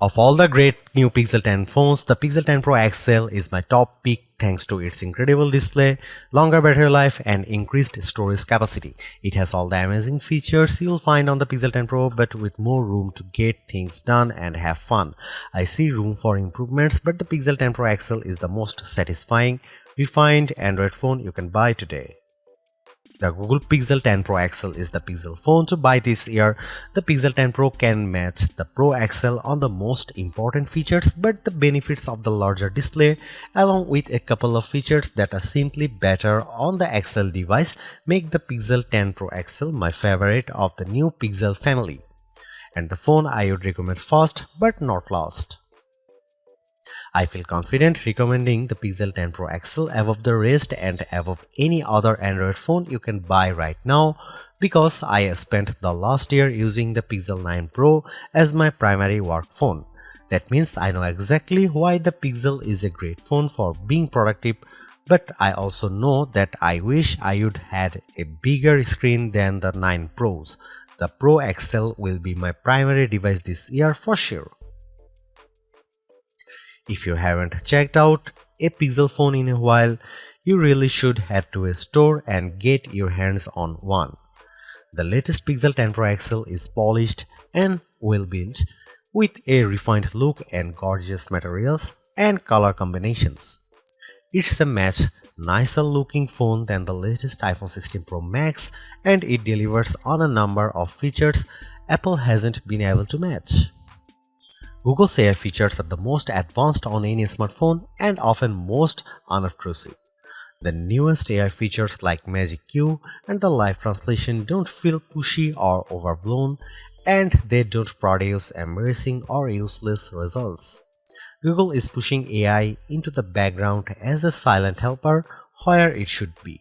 Of all the great new Pixel 10 phones, the Pixel 10 Pro XL is my top pick thanks to its incredible display, longer battery life and increased storage capacity. It has all the amazing features you'll find on the Pixel 10 Pro but with more room to get things done and have fun. I see room for improvements, but the Pixel 10 Pro XL is the most satisfying, refined Android phone you can buy today. The Google Pixel 10 Pro XL is the Pixel phone to buy this year. The Pixel 10 Pro can match the Pro XL on the most important features, but the benefits of the larger display, along with a couple of features that are simply better on the XL device, make the Pixel 10 Pro XL my favorite of the new Pixel family, and the phone I would recommend first but not last. I feel confident recommending the Pixel 10 Pro XL above the rest and above any other Android phone you can buy right now because I spent the last year using the Pixel 9 Pro as my primary work phone. That means I know exactly why the Pixel is a great phone for being productive, but I also know that I wish I would had a bigger screen than the 9 Pros. The Pro XL will be my primary device this year for sure. If you haven't checked out a Pixel phone in a while, you really should head to a store and get your hands on one. The latest Pixel 10 Pro XL is polished and well built with a refined look and gorgeous materials and color combinations. It's a much nicer looking phone than the latest iPhone 16 Pro Max, and it delivers on a number of features Apple hasn't been able to match. Google's AI features are the most advanced on any smartphone and often most unobtrusive. The newest AI features like Magic Q and the live translation don't feel pushy or overblown, and they don't produce embarrassing or useless results. Google is pushing AI into the background as a silent helper where it should be.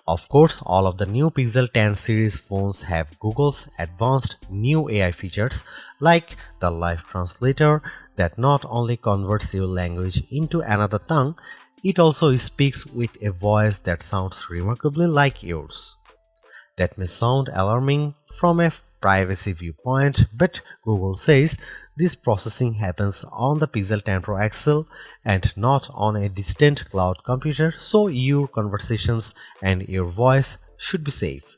Of course, all of the new Pixel 10 series phones have Google's advanced new AI features like the live translator that not only converts your language into another tongue, it also speaks with a voice that sounds remarkably like yours. That may sound alarming from a privacy viewpoint, but Google says this processing happens on the Pixel 10 Pro XL and not on a distant cloud computer, so your conversations and your voice should be safe.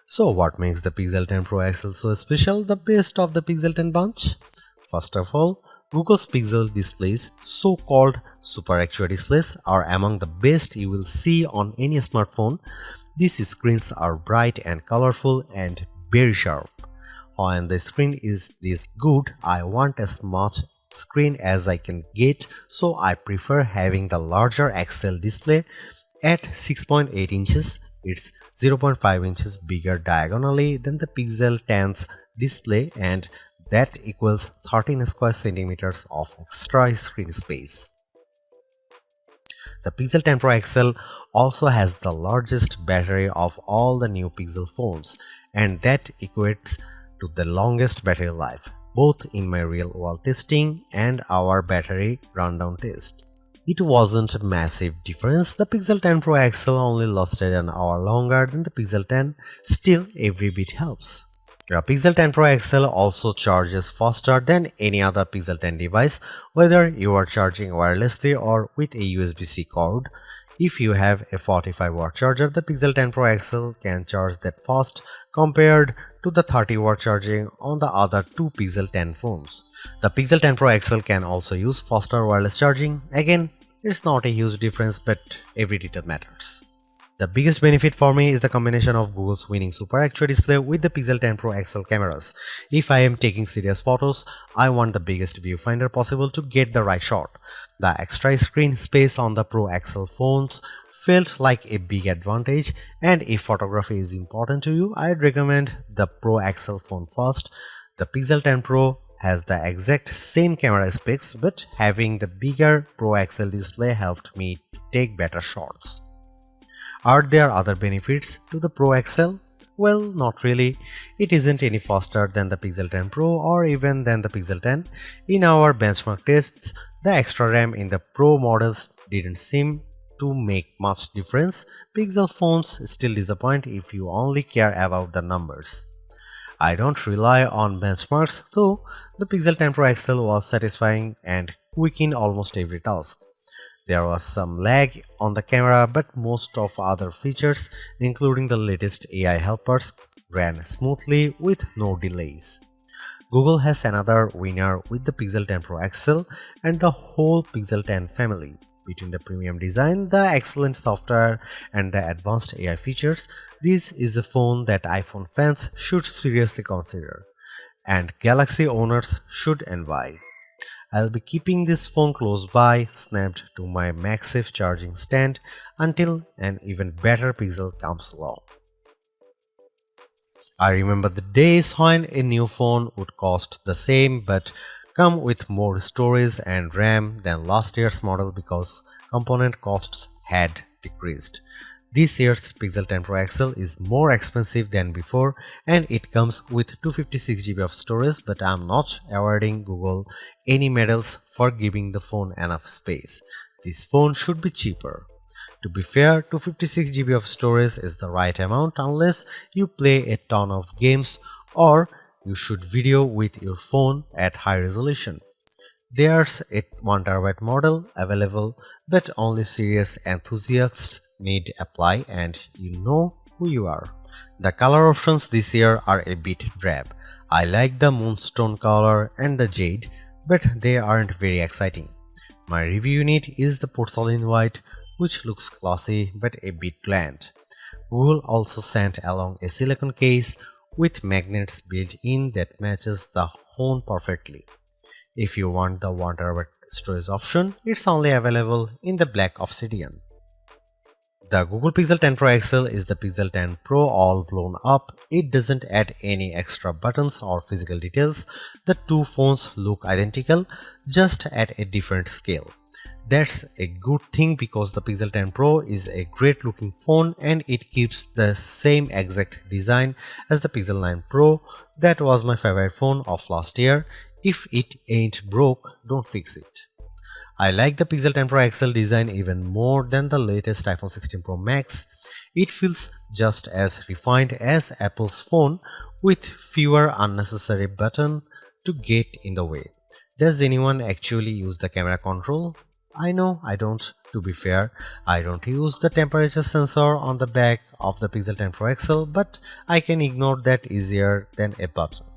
So what makes the Pixel 10 Pro XL so special, the best of the Pixel 10 bunch? First of all, Google's Pixel displays, so-called Super Actua displays, are among the best you will see on any smartphone. These screens are bright and colorful and very sharp. When the screen is this good, I want as much screen as I can get, so I prefer having the larger XL display at 6.8 inches. It's 0.5 inches bigger diagonally than the Pixel 10's display, and that equals 13 square centimeters of extra screen space. The Pixel 10 Pro XL also has the largest battery of all the new Pixel phones, and that equates to the longest battery life, both in my real-world testing and our battery rundown test. It wasn't a massive difference. The Pixel 10 Pro XL only lasted an hour longer than the Pixel 10, still every bit helps. The Pixel 10 Pro XL also charges faster than any other Pixel 10 device, whether you are charging wirelessly or with a USB-C cord. If you have a 45-watt charger, the Pixel 10 Pro XL can charge that fast compared to the 30-watt charging on the other two Pixel 10 phones. The Pixel 10 Pro XL can also use faster wireless charging. Again, it's not a huge difference, but every detail matters. The biggest benefit for me is the combination of Google's winning Super Actua display with the Pixel 10 Pro XL cameras. If I am taking serious photos, I want the biggest viewfinder possible to get the right shot. The extra screen space on the Pro XL phones felt like a big advantage, and if photography is important to you, I'd recommend the Pro XL phone first. The Pixel 10 Pro has the exact same camera specs, but having the bigger Pro XL display helped me to take better shots. Are there other benefits to the Pro XL? Well, not really. It isn't any faster than the Pixel 10 Pro or even than the Pixel 10. In our benchmark tests, the extra RAM in the Pro models didn't seem to make much difference. Pixel phones still disappoint if you only care about the numbers. I don't rely on benchmarks, though the Pixel 10 Pro XL was satisfying and quick in almost every task. There was some lag on the camera, but most of other features, including the latest AI helpers, ran smoothly with no delays. Google has another winner with the Pixel 10 Pro XL and the whole Pixel 10 family. Between the premium design, the excellent software, and the advanced AI features, this is a phone that iPhone fans should seriously consider, and Galaxy owners should envy. I'll be keeping this phone close by, snapped to my MagSafe charging stand until an even better Pixel comes along. I remember the days when a new phone would cost the same but come with more storage and RAM than last year's model because component costs had decreased. This year's Pixel 10 Pro XL is more expensive than before and it comes with 256 GB of storage, but I'm not awarding Google any medals for giving the phone enough space. This phone should be cheaper. To be fair, 256 GB of storage is the right amount unless you play a ton of games or you shoot video with your phone at high resolution. There's a 1TB model available, but only serious enthusiasts need apply, and you know who you are. The color options this year are a bit drab. I like the moonstone color and the jade, but they aren't very exciting. My review unit is the porcelain white, which looks classy but a bit bland. Google also sent along a silicone case with magnets built in that matches the phone perfectly. If you want the 1TB storage option, it's only available in the black obsidian. The Google Pixel 10 Pro XL is the Pixel 10 Pro all blown up. It doesn't add any extra buttons or physical details. The two phones look identical, just at a different scale. That's a good thing because the Pixel 10 Pro is a great looking phone and it keeps the same exact design as the Pixel 9 Pro. That was my favorite phone of last year. If it ain't broke, don't fix it. I like the Pixel 10 Pro XL design even more than the latest iPhone 16 Pro Max. It feels just as refined as Apple's phone with fewer unnecessary buttons to get in the way. Does anyone actually use the camera control? I know I don't. To be fair, I don't use the temperature sensor on the back of the Pixel 10 Pro XL, but I can ignore that easier than a button.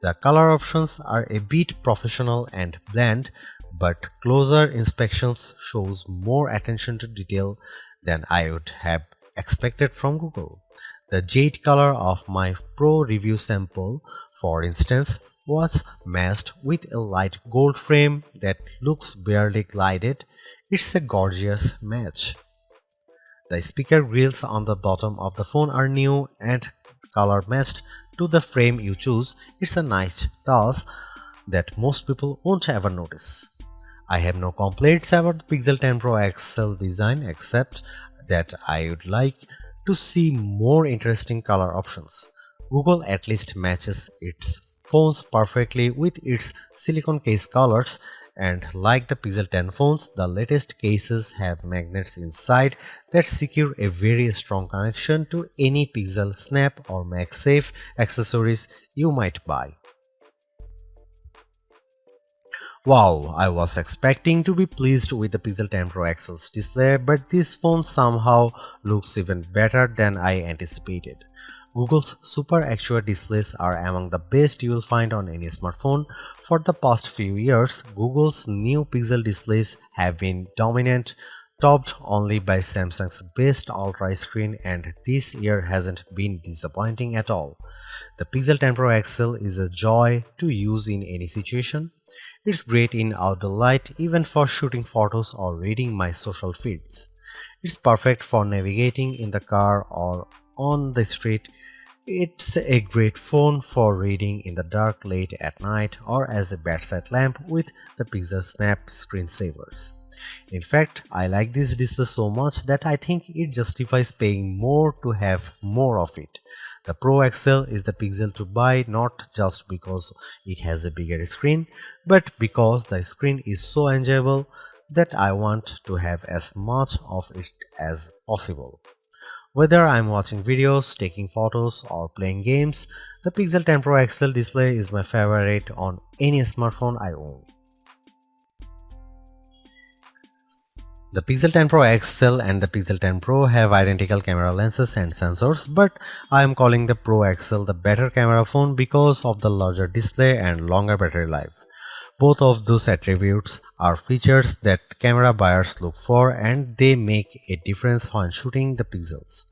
The color options are a bit professional and bland, but closer inspections shows more attention to detail than I would have expected from Google. The jade color of my Pro review sample, for instance, was matched with a light gold frame that looks barely glided. It's a gorgeous match. The speaker grills on the bottom of the phone are new and color matched to the frame you choose. It's a nice touch that most people won't ever notice. I have no complaints about the Pixel 10 Pro XL design except that I would like to see more interesting color options. Google at least matches its phones perfectly with its silicone case colors, and like the Pixel 10 phones, the latest cases have magnets inside that secure a very strong connection to any Pixel Snap or MagSafe accessories you might buy. Wow, I was expecting to be pleased with the Pixel 10 Pro XL's display, but this phone somehow looks even better than I anticipated. Google's Super Actua displays are among the best you will find on any smartphone. For the past few years, Google's new Pixel displays have been dominant, topped only by Samsung's best Ultra screen, and this year hasn't been disappointing at all. The Pixel 10 Pro XL is a joy to use in any situation. It's great in outdoor light, even for shooting photos or reading my social feeds. It's perfect for navigating in the car or on the street. It's a great phone for reading in the dark late at night or as a bedside lamp with the Pixel Snap screensavers. In fact, I like this display so much that I think it justifies paying more to have more of it. The Pro XL is the Pixel to buy not just because it has a bigger screen, but because the screen is so enjoyable that I want to have as much of it as possible. Whether I'm watching videos, taking photos, or playing games, the Pixel 10 Pro XL display is my favorite on any smartphone I own. The Pixel 10 Pro XL and the Pixel 10 Pro have identical camera lenses and sensors, but I am calling the Pro XL the better camera phone because of the larger display and longer battery life. Both of those attributes are features that camera buyers look for, and they make a difference when shooting the pixels.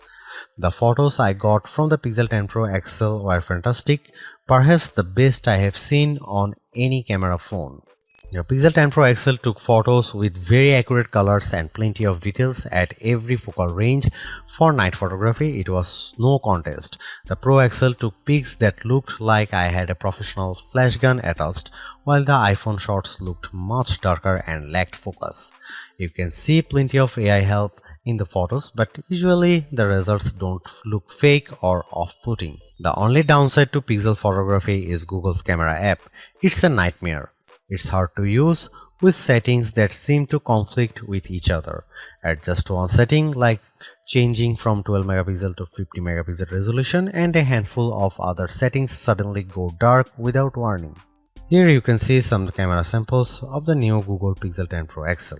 The photos I got from the Pixel 10 Pro XL were fantastic, perhaps the best I have seen on any camera phone. The Pixel 10 Pro XL took photos with very accurate colors and plenty of details at every focal range. For night photography, it was no contest. The Pro XL took pics that looked like I had a professional flash gun attached, while the iPhone shots looked much darker and lacked focus. You can see plenty of AI help in the photos, but usually the results don't look fake or off-putting. The only downside to Pixel photography is Google's camera app. It's a nightmare. It's hard to use with settings that seem to conflict with each other. Adjust one setting like changing from 12 megapixel to 50 megapixel resolution, and a handful of other settings suddenly go dark without warning. Here you can see some camera samples of the new Google Pixel 10 Pro XL.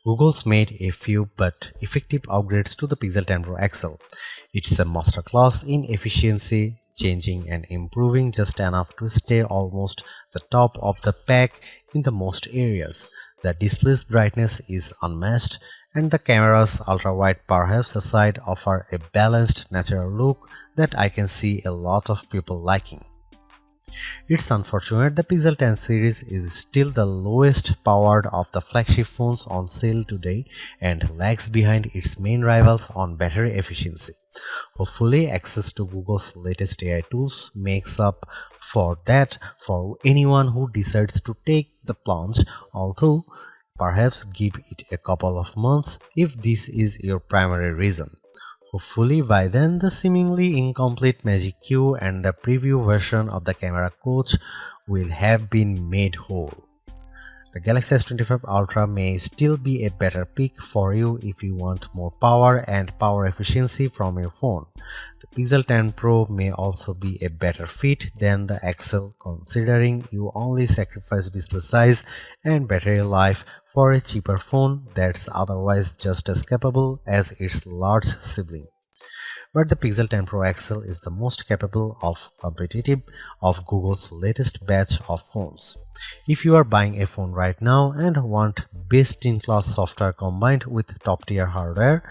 Google's made a few but effective upgrades to the Pixel 10 Pro XL. It's a masterclass in efficiency, changing and improving just enough to stay almost the top of the pack in the most areas. The display's brightness is unmatched, and the camera's ultra-wide perhaps aside offer a balanced natural look that I can see a lot of people liking. It's unfortunate the Pixel 10 series is still the lowest powered of the flagship phones on sale today and lags behind its main rivals on battery efficiency. Hopefully, access to Google's latest AI tools makes up for that for anyone who decides to take the plunge, although perhaps give it a couple of months if this is your primary reason. Hopefully by then the seemingly incomplete Magic Q and the preview version of the camera coach will have been made whole. The Galaxy S25 Ultra may still be a better pick for you if you want more power and power efficiency from your phone. The Pixel 10 Pro may also be a better fit than the XL, considering you only sacrifice display size and battery life for a cheaper phone that's otherwise just as capable as its large sibling. But the Pixel 10 Pro XL is the most capable of competitive of Google's latest batch of phones. If you are buying a phone right now and want best-in-class software combined with top-tier hardware,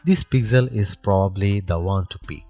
this Pixel is probably the one to pick.